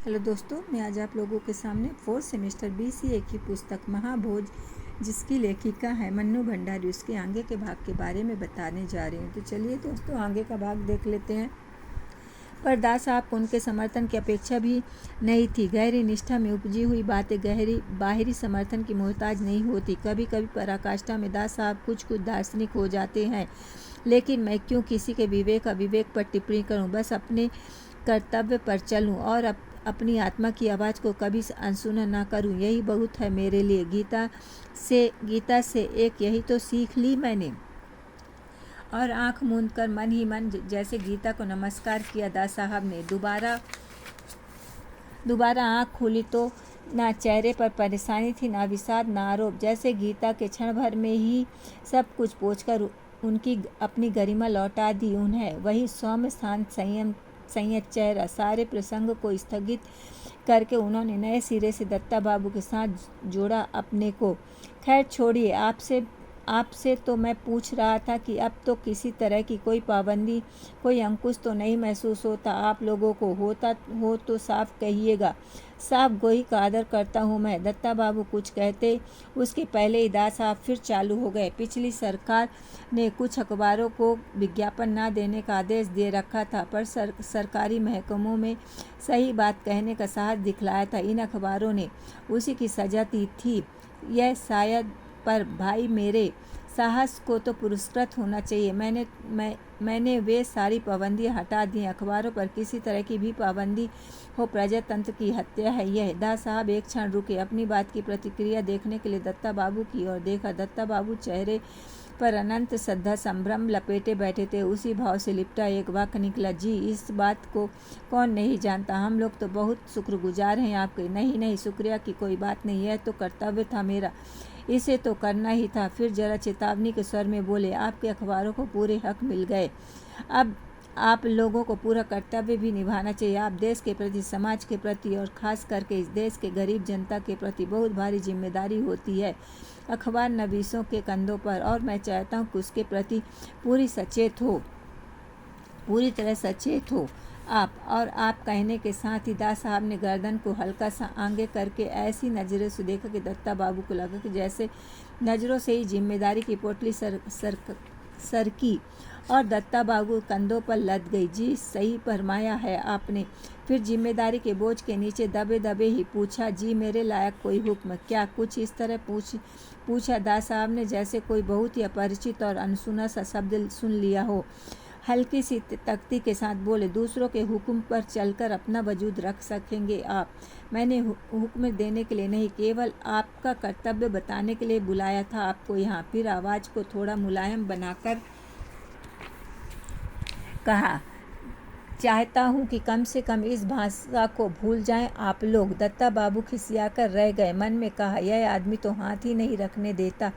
Hello दोस्तों, मैं आज आप लोगों के सामने 4th सेमेस्टर BCA की पुस्तक महाभोज, जिसकी लेखिका है मन्नू भंडारी, उसके आगे के भाग के बारे में बताने जा रही हूँ। तो चलिए दोस्तों, आगे का भाग देख लेते हैं। पर दास साहब को उनके समर्थन की अपेक्षा भी नहीं थी। गहरी निष्ठा में उपजी हुई बातें गहरी बाहरी समर्थन की मोहताज नहीं होती। कभी कभी पराकाष्ठा में दास साहब कुछ दार्शनिक हो जाते हैं, लेकिन मैं क्यों किसी के विवेक अविवेक पर टिप्पणी करूं। बस अपने कर्तव्य पर चलूं और अपनी आत्मा की आवाज़ को कभी अनसुना ना करूं, यही बहुत है मेरे लिए। गीता से एक यही तो सीख ली मैंने। और आंख मूंद कर मन ही मन जैसे गीता को नमस्कार किया। दास साहब ने दोबारा आंख खोली तो ना चेहरे पर परेशानी थी, ना विषाद, ना आरोप। जैसे गीता के क्षण भर में ही सब कुछ पोंछकर उनकी अपनी गरिमा लौटा दी उन्हें। वही सौम्य शांत संयत चेहरा। सारे प्रसंग को स्थगित करके उन्होंने नए सिरे से दत्ता बाबू के साथ जोड़ा अपने को। खैर छोड़िए, आपसे तो मैं पूछ रहा था कि अब तो किसी तरह की कोई पाबंदी, कोई अंकुश तो नहीं महसूस होता आप लोगों को? होता हो तो साफ कहिएगा। साफ गोही का आदर करता हूँ मैं। दत्ता बाबू कुछ कहते उसके पहले ही दास साहब फिर चालू हो गए। पिछली सरकार ने कुछ अखबारों को विज्ञापन न देने का आदेश दे रखा था, पर सरकारी महकमों में सही बात कहने का साहस दिखलाया था। इन अखबारों ने उसी की सजा दी थी यह शायद, पर भाई मेरे साहस को तो पुरस्कृत होना चाहिए। मैंने वे सारी पाबंदियां हटा दी। अखबारों पर किसी तरह की भी पाबंदी हो प्रजातंत्र की हत्या है यह। दास साहब एक क्षण रुके, अपनी बात की प्रतिक्रिया देखने के लिए दत्ता बाबू की ओर देखा। दत्ता बाबू चेहरे पर अनंत श्रद्धा संभ्रम लपेटे बैठे थे। उसी भाव से लिपटा एक वाक्य निकला, जी इस बात को कौन नहीं जानता। हम लोग तो बहुत शुक्रगुजार हैं आपके। नहीं, शुक्रिया की कोई बात नहीं, यह तो कर्तव्य था मेरा, इसे तो करना ही था। फिर जरा चेतावनी के स्वर में बोले, आपके अखबारों को पूरे हक मिल गए, अब आप लोगों को पूरा कर्तव्य भी निभाना चाहिए। आप देश के प्रति, समाज के प्रति और खास करके इस देश के गरीब जनता के प्रति बहुत भारी जिम्मेदारी होती है अखबार नवीसों के कंधों पर, और मैं चाहता हूँ कि उसके प्रति पूरी तरह सचेत हो आप। और आप कहने के साथ ही दास साहब ने गर्दन को हल्का सा आगे करके ऐसी नज़रों से देखा कि दत्ता बाबू को लगा कि जैसे नज़रों से ही जिम्मेदारी की पोटली सरकी और दत्ता बाबू कंधों पर लद गई। जी सही फरमाया है आपने। फिर जिम्मेदारी के बोझ के नीचे दबे दबे ही पूछा, जी मेरे लायक कोई हुक्म? क्या कुछ इस तरह पूछा दास साहब ने जैसे कोई बहुत ही अपरिचित और अनसुना सा शब्द सुन लिया हो। हल्की सी तख्ती के साथ बोले, दूसरों के हुक्म पर चलकर अपना वजूद रख सकेंगे आप? मैंने हुक्म देने के लिए नहीं, केवल आपका कर्तव्य बताने के लिए बुलाया था आपको यहाँ। फिर आवाज़ को थोड़ा मुलायम बनाकर कहा, चाहता हूँ कि कम से कम इस भाषा को भूल जाएं आप लोग। दत्ता बाबू खिसियाकर रह गए। मन में कहा, यह आदमी तो हाथ ही नहीं रखने देता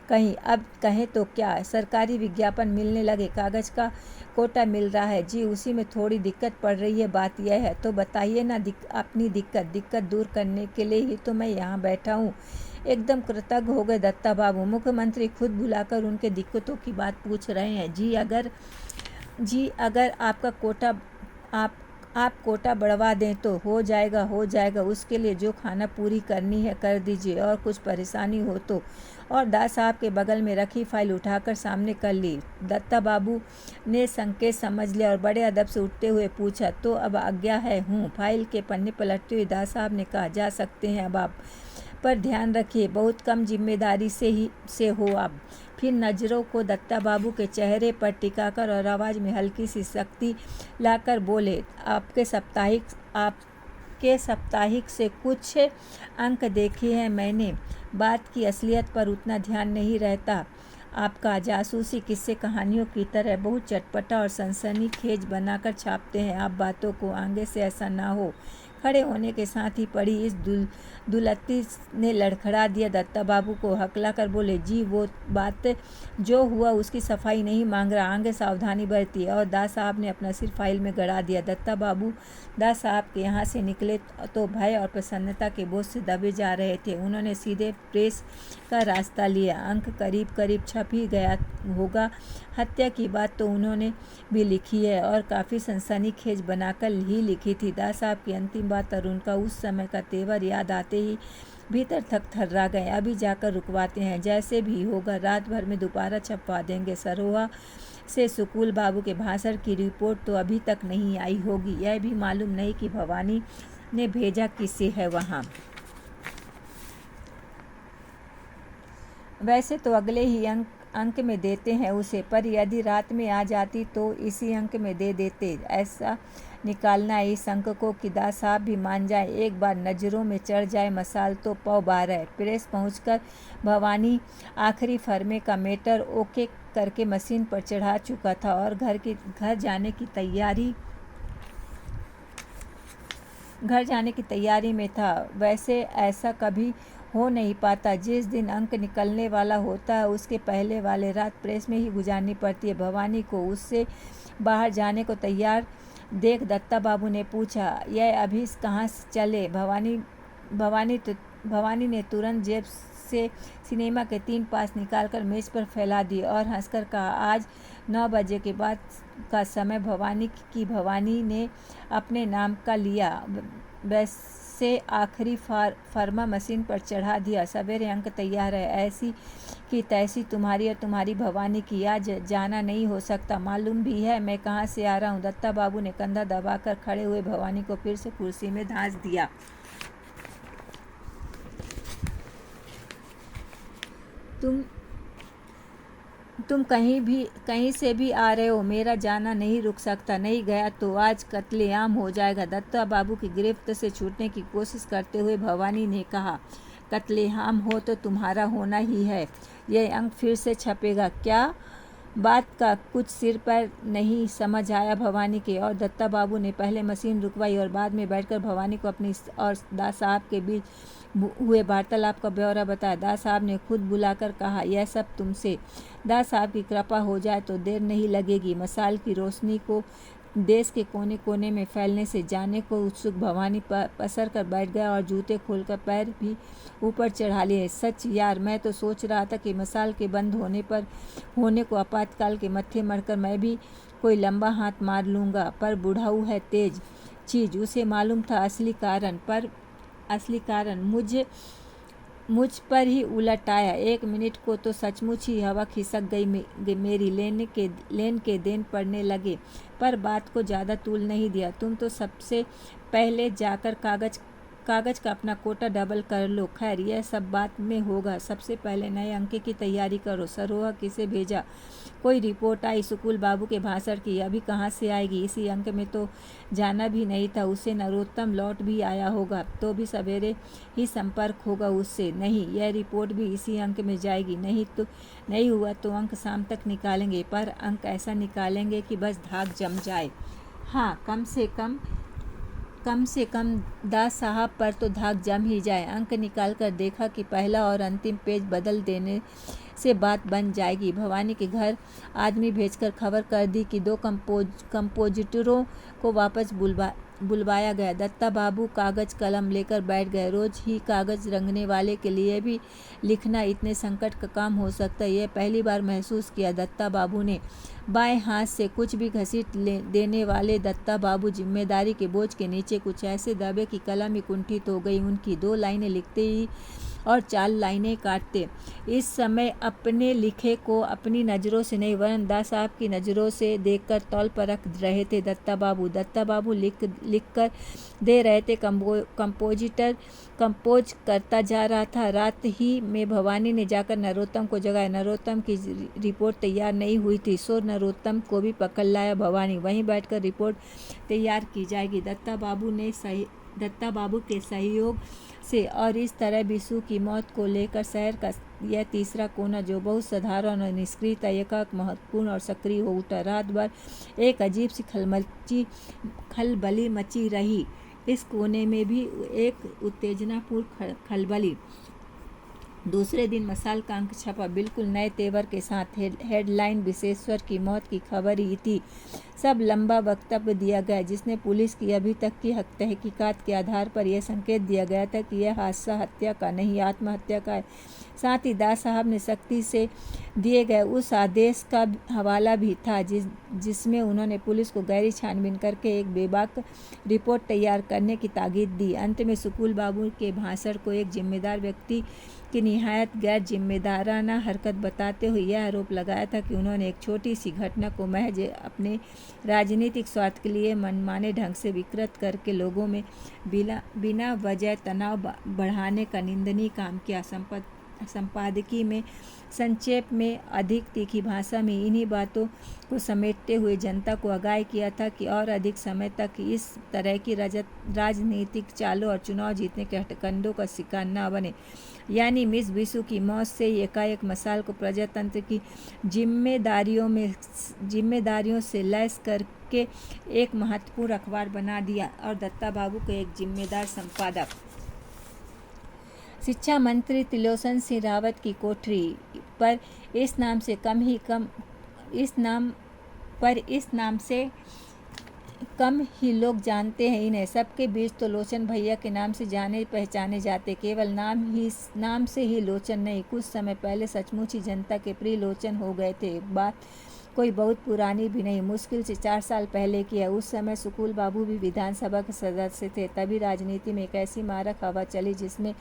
कहीं। अब कहें तो क्या, सरकारी विज्ञापन मिलने लगे, कागज़ का कोटा मिल रहा है। जी उसी में थोड़ी दिक्कत पड़ रही है। बात यह है तो बताइए ना अपनी दिक्कत दूर करने के लिए ही तो मैं यहाँ बैठा हूँ। एकदम कृतज्ञ हो गए दत्ता बाबू। मुख्यमंत्री खुद बुलाकर उनके दिक्कतों की बात पूछ रहे हैं। जी अगर आपका कोटा आप कोटा बढ़वा दें तो हो जाएगा। उसके लिए जो खाना पूरी करनी है कर दीजिए, और कुछ परेशानी हो तो। और दास साहब के बगल में रखी फाइल उठाकर सामने कर ली। दत्ता बाबू ने संकेत समझ लिया और बड़े अदब से उठते हुए पूछा, तो अब आज्ञा है? हूँ। फाइल के पन्ने पलटते हुए दास साहब ने कहा, जा सकते हैं अब आप, पर ध्यान रखिए बहुत कम जिम्मेदारी से हो आप। फिर नज़रों को दत्ता बाबू के चेहरे पर टिकाकर और आवाज़ में हल्की सी सख्ती लाकर बोले, आपके साप्ताहिक से कुछ अंक देखे हैं मैंने। बात की असलियत पर उतना ध्यान नहीं रहता आपका। जासूसी किस्से कहानियों की तरह बहुत चटपटा और सनसनीखेज बनाकर छापते हैं आप बातों को। आगे से ऐसा ना हो। खड़े होने के साथ ही पड़ी इस दुलत्ती ने लड़खड़ा दिया। दत्ता बाबू को हकला कर बोले, जी वो बात जो हुआ उसकी सफाई नहीं मांग रहा, आगे सावधानी बरतिए। और दास साहब ने अपना सिर फाइल में गड़ा दिया। दत्ता बाबू दास साहब के यहाँ से निकले तो भय और प्रसन्नता के बोझ से दबे जा रहे थे। उन्होंने सीधे प्रेस का रास्ता लिया। अंक करीब छप ही गया होगा। हत्या की बात तो उन्होंने भी लिखी है, और काफ़ी सनसनीखेज बनाकर ही लिखी थी। दास साहब की अंतिम बात और उनका उस समय का तेवर याद आते ही भीतर थक थर्रा गए। अभी जाकर रुकवाते हैं, जैसे भी होगा रात भर में दोबारा छपवा देंगे। सरोहा से सुकूल बाबू के भाषण की रिपोर्ट तो अभी तक नहीं आई होगी। यह भी मालूम नहीं कि भवानी ने भेजा किसे है वहाँ। वैसे तो अगले ही अंक में देते हैं उसे, पर यदि रात में आ जाती तो इसी अंक में दे देते। ऐसा निकालना है इस अंक को कि दास साहब भी मान जाए। एक बार नज़रों में चढ़ जाए मसाल तो पौ 12। प्रेस पहुंचकर भवानी आखिरी फर्मे का मैटर ओके करके मशीन पर चढ़ा चुका था और घर जाने की तैयारी में था। वैसे ऐसा कभी हो नहीं पाता। जिस दिन अंक निकलने वाला होता है उसके पहले वाले रात प्रेस में ही गुजारनी पड़ती है। भवानी को उससे बाहर जाने को तैयार देख दत्ता बाबू ने पूछा, यह अभी कहाँ चले? भवानी ने तुरंत जेब से सिनेमा के 3 पास निकालकर मेज पर फैला दिए और हंसकर कहा, आज 9 बजे के बाद का समय भवानी ने अपने नाम का लिया। वैसे आखिरी फर्मा मशीन पर चढ़ा दिया। सवेरे अंक तैयार है। ऐसी की तैसी तुम्हारी और तुम्हारी भवानी की। आज जाना नहीं हो सकता। मालूम भी है मैं कहाँ से आ रहा हूँ। दत्ता बाबू ने कंधा दबाकर खड़े हुए भवानी को फिर से कुर्सी में धांस दिया। तुम कहीं से भी आ रहे हो, मेरा जाना नहीं रुक सकता। नहीं गया तो आज कत्लेआम हो जाएगा। दत्ता बाबू की गिरफ्त से छूटने की कोशिश करते हुए भवानी ने कहा, कत्लेआम हो तो तुम्हारा होना ही है। यह अंक फिर से छपेगा क्या? बात का कुछ सिर पर नहीं समझ आया भवानी के, और दत्ता बाबू ने पहले मशीन रुकवाई और बाद में बैठकर भवानी को अपनी और दास साहब के बीच हुए वार्तालाप का ब्यौरा बताया। दास साहब ने खुद बुलाकर कहा, यह सब तुमसे। दास साहब की कृपा हो जाए तो देर नहीं लगेगी। मशाल की रोशनी को देश के कोने कोने में फैलने से जाने को उत्सुक भवानी पसर कर बैठ गया और जूते खोलकर पैर भी ऊपर चढ़ा लिए। सच यार, मैं तो सोच रहा था कि मशाल के बंद होने को आपातकाल के मत्थे मरकर मैं भी कोई लंबा हाथ मार लूँगा, पर बुढ़ाऊ है तेज चीज। उसे मालूम था असली कारण मुझ पर ही उलट आया। 1 मिनट को तो सचमुच ही हवा खिसक गई मेरी। लेन के देन पड़ने लगे, पर बात को ज़्यादा तूल नहीं दिया। तुम तो सबसे पहले जाकर कागज का अपना कोटा डबल कर लो। खैर यह सब बात में होगा। सबसे पहले नए अंक की तैयारी करो। सरोहा किसे भेजा? कोई रिपोर्ट आई सुकूल बाबू के भाषण की? अभी कहाँ से आएगी? इसी अंक में तो जाना भी नहीं था उसे। नरोत्तम लौट भी आया होगा तो भी सवेरे ही संपर्क होगा उससे। नहीं, यह रिपोर्ट भी इसी अंक में जाएगी। नहीं हुआ तो अंक शाम तक निकालेंगे, पर अंक ऐसा निकालेंगे कि बस धाक जम जाए। हाँ, कम से कम दास साहब पर तो धाक जम ही जाए। अंक निकाल कर देखा कि पहला और अंतिम पेज बदल देने से बात बन जाएगी। भवानी के घर आदमी भेजकर खबर कर दी कि 2 कंपोजिटरों को वापस बुलवाया गया। दत्ता बाबू कागज कलम लेकर बैठ गए। रोज ही कागज रंगने वाले के लिए भी लिखना इतने संकट का काम हो सकता है, यह पहली बार महसूस किया दत्ता बाबू ने। बाएं हाथ से कुछ भी घसीट देने वाले दत्ता बाबू जिम्मेदारी के बोझ के नीचे कुछ ऐसे दबे कि कलम ही कुंठित हो गई उनकी। 2 लाइनें लिखते ही और 4 लाइनें काटते। इस समय अपने लिखे को अपनी नज़रों से नहीं वरन दास साहब की नज़रों से देखकर तौल परख रहे थे दत्ता बाबू लिख कर दे रहे थे। कंपोजिटर कंपोज करता जा रहा था। रात ही में भवानी ने जाकर नरोत्तम को जगाया। नरोत्तम की रिपोर्ट तैयार नहीं हुई थी, सो नरोत्तम को भी पकड़ लाया भवानी। वहीं बैठकर रिपोर्ट तैयार की जाएगी दत्ता बाबू के सहयोग से। और इस तरह बिशु की मौत को लेकर शहर का यह तीसरा कोना, जो बहुत साधारण और निष्क्रिय था, एकाएक महत्वपूर्ण और सक्रिय हो उठा। रात भर एक अजीब सी खलबली मची रही। इस कोने में भी एक उत्तेजनापूर्ण खलबली। दूसरे दिन मसाल का अंक छपा, बिल्कुल नए तेवर के साथ। हेडलाइन विश्वेश्वर की मौत की खबर ही थी। सब लंबा वक्तव्य दिया गया जिसने पुलिस की अभी तक की तहकीकात के आधार पर यह संकेत दिया गया था कि यह हादसा हत्या का नहीं, आत्महत्या का है। साथ ही दास साहब ने सख्ती से दिए गए उस आदेश का हवाला भी था जिसमें उन्होंने पुलिस को गहरी छानबीन करके एक बेबाक रिपोर्ट तैयार करने की ताकीद दी। अंत में सुकुल बाबू के भाषण को एक जिम्मेदार व्यक्ति की निहायत गैर जिम्मेदाराना हरकत बताते हुए यह आरोप लगाया था कि उन्होंने एक छोटी सी घटना को महज अपने राजनीतिक स्वार्थ के लिए मनमाने ढंग से विकृत करके लोगों में बिना वजह तनाव बढ़ाने का निंदनीय काम किया। संपादकीय में संक्षेप में अधिक तीखी भाषा में इन्हीं बातों को समेटते हुए जनता को आगाह किया था कि और अधिक समय तक इस तरह की राजनीतिक चालों और चुनाव जीतने के हथकंडों का शिकार न बने। यानी मिस बिसु की मौत से एकाएक मसाल को प्रजातंत्र की जिम्मेदारियों से लैस करके एक महत्वपूर्ण अखबार बना दिया और दत्ता बाबू को एक जिम्मेदार संपादक। शिक्षा मंत्री त्रिलोचन सिंह रावत की कोठरी पर इस नाम से कम ही लोग जानते हैं इन्हें। सबके बीच तो लोचन भैया के नाम से जाने पहचाने जाते। केवल नाम से ही लोचन नहीं, कुछ समय पहले सचमुच ही जनता के प्रिय लोचन हो गए थे। बात कोई बहुत पुरानी भी नहीं, मुश्किल से 4 साल पहले की है। उस समय सुकुल बाबू भी विधानसभा के सदस्य थे। तभी राजनीति में एक ऐसी मारक हवा चली जिसमें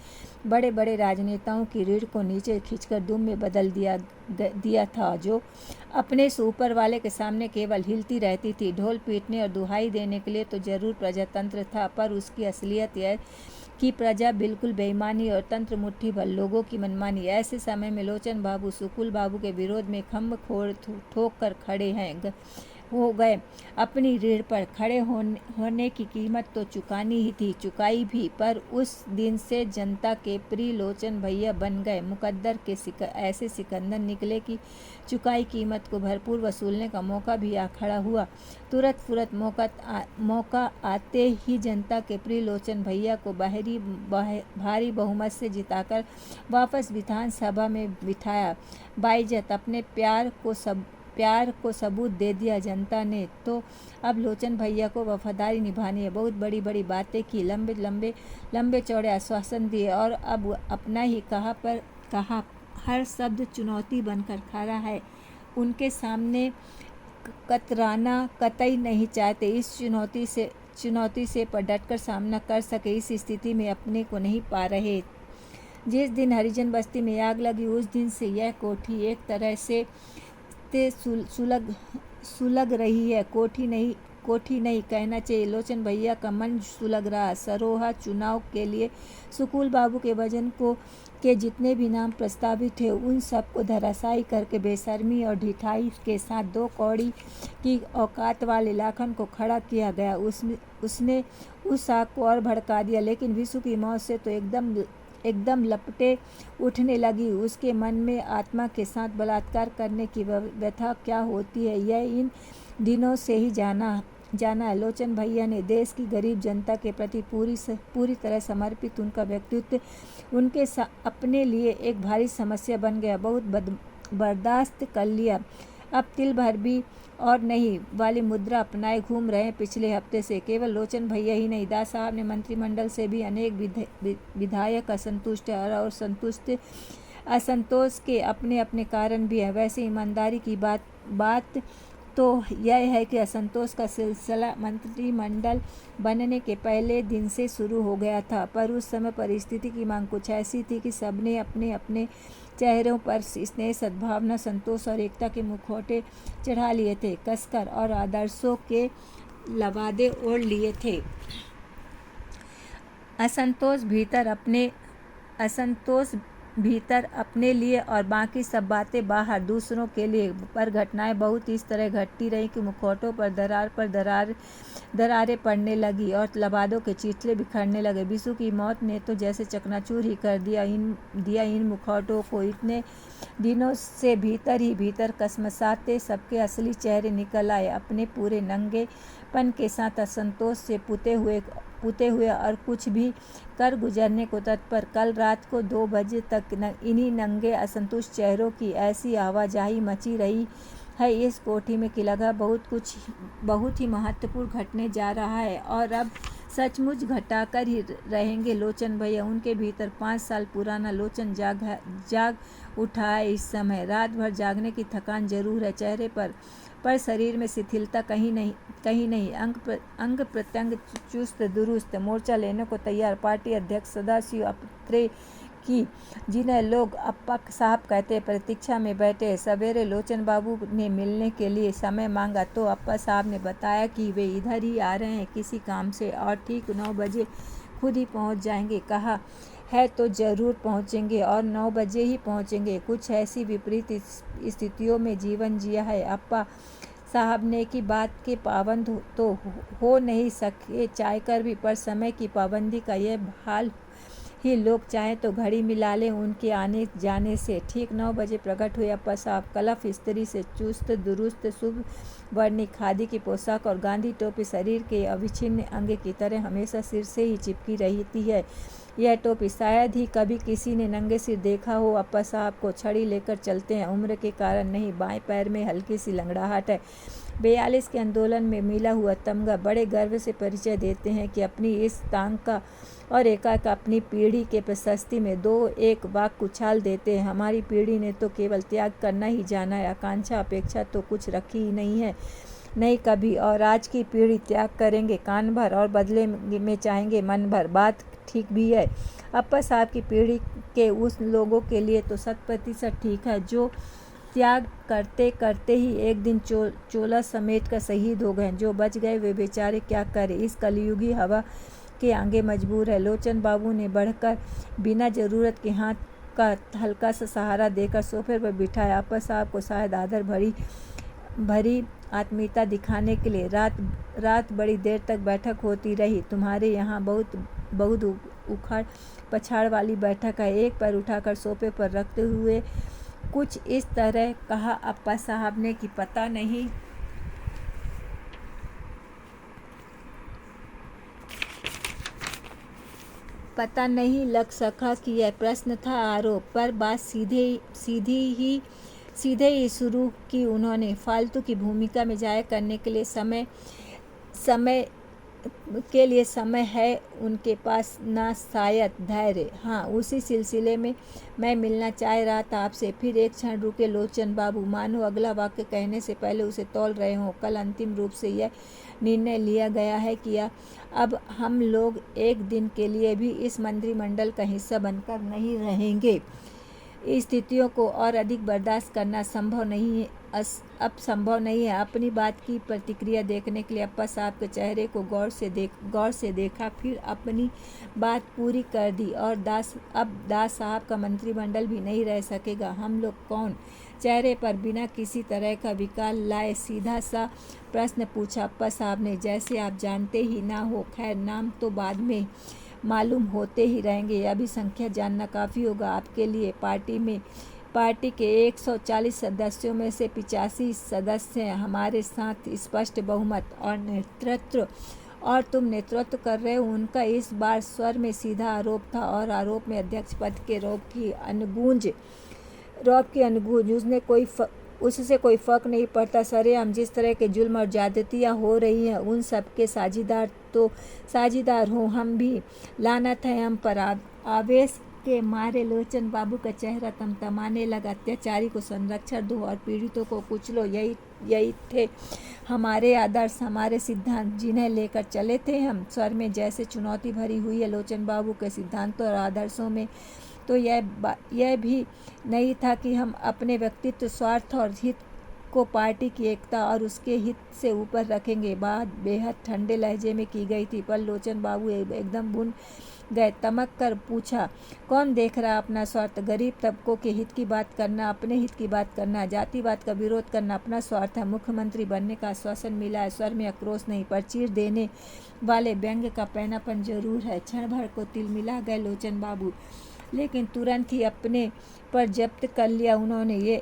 बड़े बड़े राजनेताओं की रीढ़ को नीचे खींचकर दुम में बदल दिया था, जो अपने से ऊपर वाले के सामने केवल हिलती रहती थी। ढोल पीटने और दुहाई देने के लिए तो जरूर प्रजातंत्र था, पर उसकी असलियत यह कि प्रजा बिल्कुल बेईमानी और तंत्र मुट्ठी भर लोगों की मनमानी। ऐसे समय में लोचन बाबू सुकुल बाबू के विरोध में खम्भ खोड़ ठोक कर खड़े हो गए। अपनी रीढ़ पर खड़े होने की कीमत तो चुकानी ही थी, चुकाई भी, पर उस दिन से जनता के प्रिय लोचन भैया बन गए। मुकद्दर के ऐसे सिकंदर निकले कि चुकाई कीमत को भरपूर वसूलने का मौका भी आ खड़ा हुआ। तुरंत फुरत मौका आते ही जनता के प्रिय लोचन भैया को भारी बहुमत से जिताकर वापस विधानसभा में बिठाया। बाइज्जत अपने प्यार को सबूत दे दिया जनता ने। तो अब लोचन भैया को वफादारी निभानी है। बहुत बड़ी बड़ी बातें की, लंबे चौड़े आश्वासन दिए और अब अपना ही कहा हर शब्द चुनौती बनकर खड़ा है। उनके सामने कतराना कतई नहीं चाहते। इस चुनौती से पर डटकर सामना कर सके इस स्थिति में अपने को नहीं पा रहे। जिस दिन हरिजन बस्ती में आग लगी उस दिन से यह कोठी एक तरह से सुलग रही है। कोठी नहीं कहना चाहिए, लोचन भैया का मन सुलग रहा। सरोहा चुनाव के लिए सुकुल बाबू के वजन के जितने भी नाम प्रस्तावित थे उन सबको धराशायी करके बेशर्मी और ढिठाई के साथ 2 कौड़ी की औकात वाले लाखन को खड़ा किया गया। उसने उस आग को और भड़का दिया। लेकिन विशु की मौत से तो एकदम लपटे उठने लगी। उसके मन में आत्मा के साथ बलात्कार करने की व्यथा क्या होती है यह इन दिनों से ही जाना है। लोचन भैया ने देश की गरीब जनता के प्रति पूरी तरह समर्पित उनका व्यक्तित्व उनके अपने लिए एक भारी समस्या बन गया। बहुत बर्दाश्त कर लिया, अब तिल भर भी और नहीं वाली मुद्रा अपनाए घूम रहे हैं पिछले हफ्ते से। केवल लोचन भैया ही नहीं, दास साहब ने मंत्रिमंडल से भी अनेक विधायक असंतुष्ट है और असंतोष के अपने कारण भी है। वैसे ईमानदारी की बात तो यह है कि असंतोष का सिलसिला मंत्रिमंडल बनने के पहले दिन से शुरू हो गया था, पर उस समय परिस्थिति की मांग कुछ ऐसी थी कि सबने अपने चेहरों पर स्नेह, सद्भावना, संतोष और एकता के मुखौटे चढ़ा लिए थे कसकर और आदर्शों के लबादे ओढ़ लिए थे। असंतोष भीतर अपने लिए और बाकी सब बातें बाहर दूसरों के लिए। पर घटनाएं बहुत इस तरह घटती रही कि मुखौटों पर दरारें पड़ने लगी और लबादों के चीथड़े बिखरने लगे। बिशु की मौत ने तो जैसे चकनाचूर ही कर दिया इन मुखौटों को। इतने दिनों से भीतर ही भीतर कसमसाते सबके असली चेहरे निकल आए। अपने पूरे नंगेपन के साथ असंतोष से पुते हुए पुते हुए और कुछ भी कर गुजरने को तत्पर। कल रात को 2 बजे तक इन्हीं नंगे असंतुष्ट चेहरों की ऐसी आवाजाही मची रही है। इस कोठी में कि लगा बहुत ही महत्वपूर्ण घटने जा रहा है और अब सचमुच घटाकर ही रहेंगे। लोचन भैया, उनके भीतर 5 साल पुराना लोचन जाग उठा है। इस समय रात भर जागने की थकान जरूर है चेहरे पर शरीर में शिथिलता कहीं नहीं। अंग प्रत्यंग चुस्त दुरुस्त, मोर्चा लेने को तैयार। पार्टी अध्यक्ष सदाशिव अत्रे की, जिन्हें लोग अप्पा साहब कहते, प्रतीक्षा में बैठे। सवेरे लोचन बाबू ने मिलने के लिए समय मांगा तो अप्पा साहब ने बताया कि वे इधर ही आ रहे हैं किसी काम से और ठीक 9 बजे खुद ही पहुंच जाएंगे। कहा है तो जरूर पहुंचेंगे और 9 बजे ही पहुंचेंगे। कुछ ऐसी विपरीत स्थितियों में जीवन जिया है अप्पा साहब ने कि बात के पाबंद तो हो नहीं सके चाहकर भी, पर समय की पाबंदी का यह हाल ही लोग चाहें तो घड़ी मिला लें उनके आने जाने से। ठीक 9 बजे प्रकट हुए अप्पा साहब। कलफ स्त्री से चुस्त दुरुस्त, शुभ वर्णी खादी की पोशाक और गांधी टोपी शरीर के अविच्छिन्न अंग की तरह हमेशा सिर से ही चिपकी रहती है। यह टोपी शायद ही कभी किसी ने नंगे सिर देखा हो। अप्पा साहब को छड़ी लेकर चलते हैं, उम्र के कारण नहीं, बाएं पैर में हल्की सी लंगड़ाहट है। 42 के आंदोलन में मिला हुआ तमगा बड़े गर्व से परिचय देते हैं कि अपनी इस टांग का और एकाएक अपनी पीढ़ी के प्रशस्ति में 2-1 वाक्य उछाल देते हैं। हमारी पीढ़ी ने तो केवल त्याग करना ही जाना है, आकांक्षा अपेक्षा तो कुछ रखी ही नहीं है, नहीं कभी। और आज की पीढ़ी त्याग करेंगे कान भर और बदले में चाहेंगे मन भर। बात ठीक भी है। अप्पा साहब की पीढ़ी के उस लोगों के लिए तो 100% ठीक है जो त्याग करते करते ही एक दिन चोला समेट कर शहीद हो गए। जो बच गए वे बेचारे क्या करें, इस कलयुगी हवा के आगे मजबूर है। लोचन बाबू ने बढ़कर बिना जरूरत के हाथ का हल्का सा सहारा देकर सोफे पर बिठाया। अप्पा साहब को शायद आदर भरी आत्मीयता दिखाने के लिए रात बड़ी देर तक बैठक होती रही। तुम्हारे यहाँ बहुत उखाड़ पछाड़ वाली बैठक है, एक पैर उठाकर सोफे पर रखते हुए कुछ इस तरह कहा अप्पा साहब ने कि पता नहीं लग सका कि यह प्रश्न था आरोप, पर बात सीधे ही शुरू की उन्होंने। फालतू की भूमिका में जाया करने के लिए समय है उनके पास, ना शायद धैर्य। हाँ, उसी सिलसिले में मैं मिलना चाह रहा था आपसे। फिर एक क्षण रुके लोचन बाबू, मानो अगला वाक्य कहने से पहले उसे तौल रहे हों। कल अंतिम रूप से यह निर्णय लिया गया है कि अब हम लोग एक दिन के लिए भी इस मंत्रिमंडल का हिस्सा बनकर नहीं रहेंगे। स्थितियों को और अधिक बर्दाश्त करना अब संभव नहीं है। अपनी बात की प्रतिक्रिया देखने के लिए अप्पा साहब के चेहरे को गौर से देखा, फिर अपनी बात पूरी कर दी। और दास साहब का मंत्रिमंडल भी नहीं रह सकेगा। हम लोग कौन? चेहरे पर बिना किसी तरह का विकार लाए सीधा सा प्रश्न पूछा अप्पा साहब ने, जैसे आप जानते ही ना हो। खैर, नाम तो बाद में मालूम होते ही रहेंगे, अभी संख्या जानना काफ़ी होगा आपके लिए। पार्टी के 140 सदस्यों में से 85 सदस्य हैं हमारे साथ, स्पष्ट बहुमत और तुम नेतृत्व कर रहे हो उनका। इस बार स्वर में सीधा आरोप था और आरोप में अध्यक्ष पद के रौब की अनगूंज। उससे कोई फर्क नहीं पड़ता। सरेआम जिस तरह के जुल्म और ज्यादतियाँ हो रही हैं उन सब के साझीदार हो हम भी। लानत है हम पर। आवेश के मारे लोचन बाबू का चेहरा तमतमाने लगा। अत्याचारी को संरक्षण दो और पीड़ितों को कुचलो, यही थे हमारे आदर्श, हमारे सिद्धांत, जिन्हें लेकर चले थे हम। स्वर में जैसे चुनौती भरी हुई है लोचन बाबू के सिद्धांतों और आदर्शों में तो यह भी नहीं था कि हम अपने व्यक्तित्व, स्वार्थ और हित को पार्टी की एकता और उसके हित से ऊपर रखेंगे। बात बेहद ठंडे लहजे में की गई थी, पर लोचन बाबू एकदम भुन गए। तमक कर पूछा, कौन देख रहा अपना स्वार्थ? गरीब तबकों के हित की बात करना अपने हित की बात करना, जातिवाद का विरोध करना अपना स्वार्थ है। मुख्यमंत्री बनने का आश्वासन मिला है, स्वर में आक्रोश नहीं पर चीर देने वाले व्यंग्य का पैनापन जरूर है। क्षण भर को तिलमिला गए लोचन बाबू, लेकिन तुरंत ही अपने पर जब्त कर लिया उन्होंने।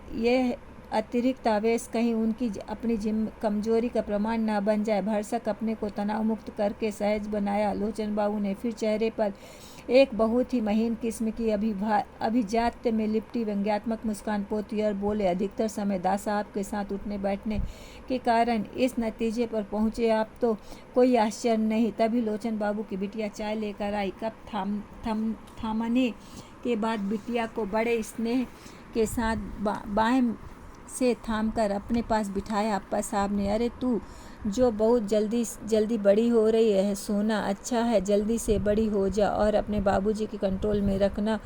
अतिरिक्त आवेश कहीं उनकी अपनी कमजोरी का प्रमाण न बन जाए। भरसक अपने को तनाव मुक्त करके सहज बनाया लोचन बाबू ने। फिर चेहरे पर एक बहुत ही महीन किस्म की अभिजात्य में लिपटी व्यंग्यात्मक मुस्कान पोती और बोले, अधिकतर समय दास साहब के साथ उठने बैठने के कारण इस नतीजे पर पहुँचे आप तो कोई आश्चर्य नहीं। तभी लोचन बाबू की बिटिया चाय लेकर आई। कप थामने के बाद बिटिया को बड़े स्नेह के साथ बाएं से थामकर अपने पास बिठाया अप्पा साहब ने। अरे तू जो बहुत जल्दी बड़ी हो रही है सोना, अच्छा है जल्दी से बड़ी हो जा और अपने बाबूजी के कंट्रोल में रखना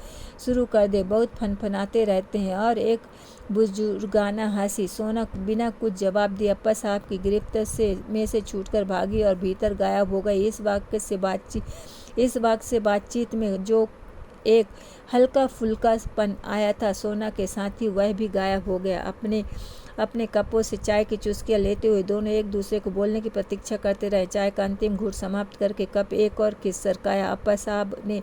शुरू कर दे, बहुत फनफनाते रहते हैं। और एक बुजुर्गाना हंसी। सोना बिना कुछ जवाब दिए अप्पा साहब की गिरफ्त में से छूटकर भागी और भीतर गायब हो गई। इस वाक्य से बातचीत में जो एक हल्का फुल्कापन आया था सोना के साथ ही वह भी गायब हो गया। अपने कपों से चाय की चुस्कियां लेते हुए दोनों एक दूसरे को बोलने की प्रतीक्षा करते रहे। चाय का अंतिम घूंट समाप्त करके कप एक और किस सरकाया अप्पा साहब ने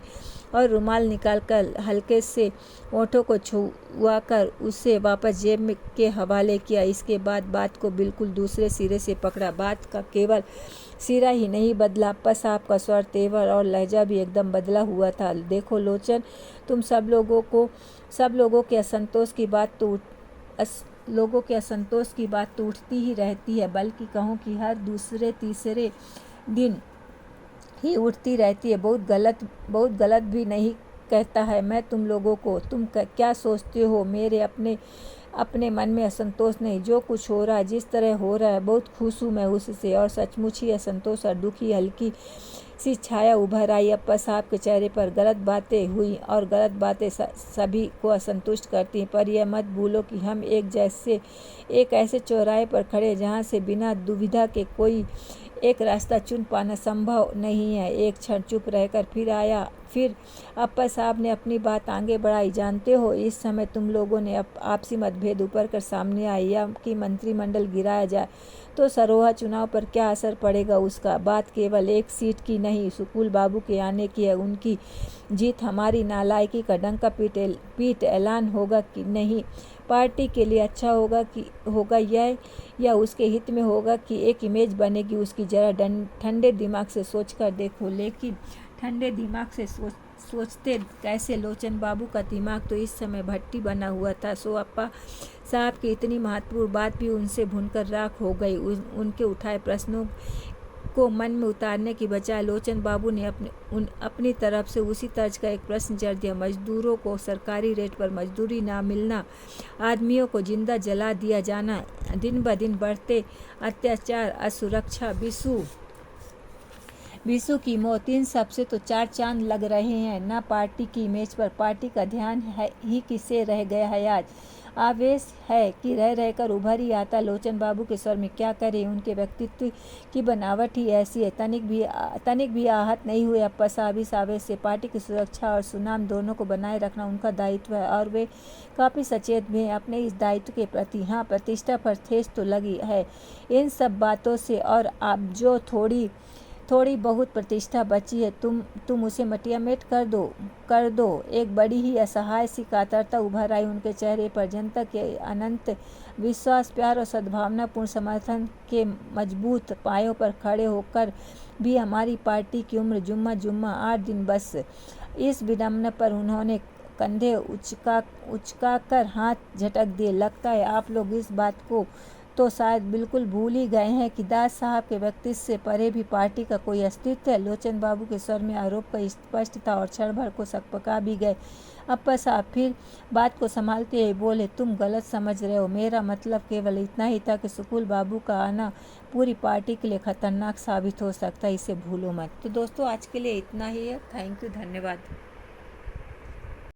और रुमाल निकालकर हल्के से ओंठों को छुआकर उसे वापस जेब के हवाले किया। इसके बाद बात को बिल्कुल दूसरे सिरे से पकड़ा। बात का केवल सिरा ही नहीं बदला, अप्पा साहब का स्वर, तेवर और लहजा भी एकदम बदला हुआ था। देखो लोचन, तुम सब लोगों के असंतोष की बात तो उठती ही रहती है, बल्कि कहूँ कि हर दूसरे तीसरे दिन ही उठती रहती है। बहुत गलत भी नहीं कहता है मैं तुम लोगों को। तुम क्या सोचते हो? मेरे अपने मन में असंतोष नहीं, जो कुछ हो रहा है जिस तरह हो रहा है बहुत खुश हूँ मैं उससे। और सचमुच ही असंतोष और दुख की हल्की सी छाया उभर आई अप्पा साहब के चेहरे पर। गलत बातें हुई और गलत बातें सभी को असंतुष्ट करती हैं, पर यह मत भूलो कि हम एक ऐसे चौराहे पर खड़े जहाँ से बिना दुविधा के कोई एक रास्ता चुन पाना संभव नहीं है। एक क्षण चुप रहकर फिर अप्पा साहब ने अपनी बात आगे बढ़ाई। जानते हो, इस समय तुम लोगों ने आपसी मतभेद ऊपर कर सामने आए या कि मंत्रिमंडल गिराया जाए तो सरोहा चुनाव पर क्या असर पड़ेगा उसका। बात केवल एक सीट की नहीं, सुकुल बाबू के आने की है। उनकी जीत हमारी नालायकी का डंका पीट ऐलान होगा कि नहीं, पार्टी के लिए अच्छा होगा यह या उसके हित में होगा कि एक इमेज बनेगी उसकी। जरा ठंडे दिमाग से सोच कर देखो। लेकिन ठंडे दिमाग से सोचते कैसे? लोचन बाबू का दिमाग तो इस समय भट्टी बना हुआ था। सो अप्पा साहब की इतनी महत्वपूर्ण बात भी उनसे भूनकर राख हो गई। उनके उठाए प्रश्नों को मन में उतारने की बजाय लोचन बाबू ने अपनी तरफ से उसी तर्ज का एक प्रश्न जड़ दिया। मजदूरों को सरकारी रेट पर मजदूरी ना मिलना, आदमियों को जिंदा जला दिया जाना, दिन ब दिन बढ़ते अत्याचार, असुरक्षा, बिसु की मौत, इन सब से तो चार चांद लग रहे हैं ना पार्टी की इमेज पर। पार्टी का ध्यान ही किसे रह गया है आज? आवेश है कि रह रहकर उभर ही आता लोचन बाबू के स्वर में। क्या करें, उनके व्यक्तित्व की बनावट ही ऐसी है। तनिक भी आहत नहीं हुए अप्पा साहब इस आवेश से। पार्टी की सुरक्षा और सुनाम दोनों को बनाए रखना उनका दायित्व है और वे काफ़ी सचेत भी हैं अपने इस दायित्व के प्रति। हाँ, प्रतिष्ठा पर ठेस तो लगी है इन सब बातों से, और अब जो थोड़ी बहुत प्रतिष्ठा बची है तुम उसे मटियामेट कर दो। एक बड़ी ही असहाय सी कातरता उभर आई उनके चेहरे पर। जनता के अनंत विश्वास, प्यार और सद्भावनापूर्ण समर्थन के मजबूत पायों पर खड़े होकर भी हमारी पार्टी की उम्र जुम्मा 8 दिन बस। इस विडंबना पर उन्होंने कंधे उचका कर हाथ झटक दिए। लगता है आप लोग इस बात को तो शायद बिल्कुल भूल ही गए हैं कि दास साहब के व्यक्तित्व से परे भी पार्टी का कोई अस्तित्व है। लोचन बाबू के स्वर में आरोप का स्पष्ट था और क्षण भर को सकपका भी गए अप्पा साहब। फिर बात को संभालते हुए बोले, तुम गलत समझ रहे हो। मेरा मतलब केवल इतना ही था कि सुकुल बाबू का आना पूरी पार्टी के लिए खतरनाक साबित हो सकता है, इसे भूलो मत। तो दोस्तों, आज के लिए इतना ही है। थैंक यू, धन्यवाद।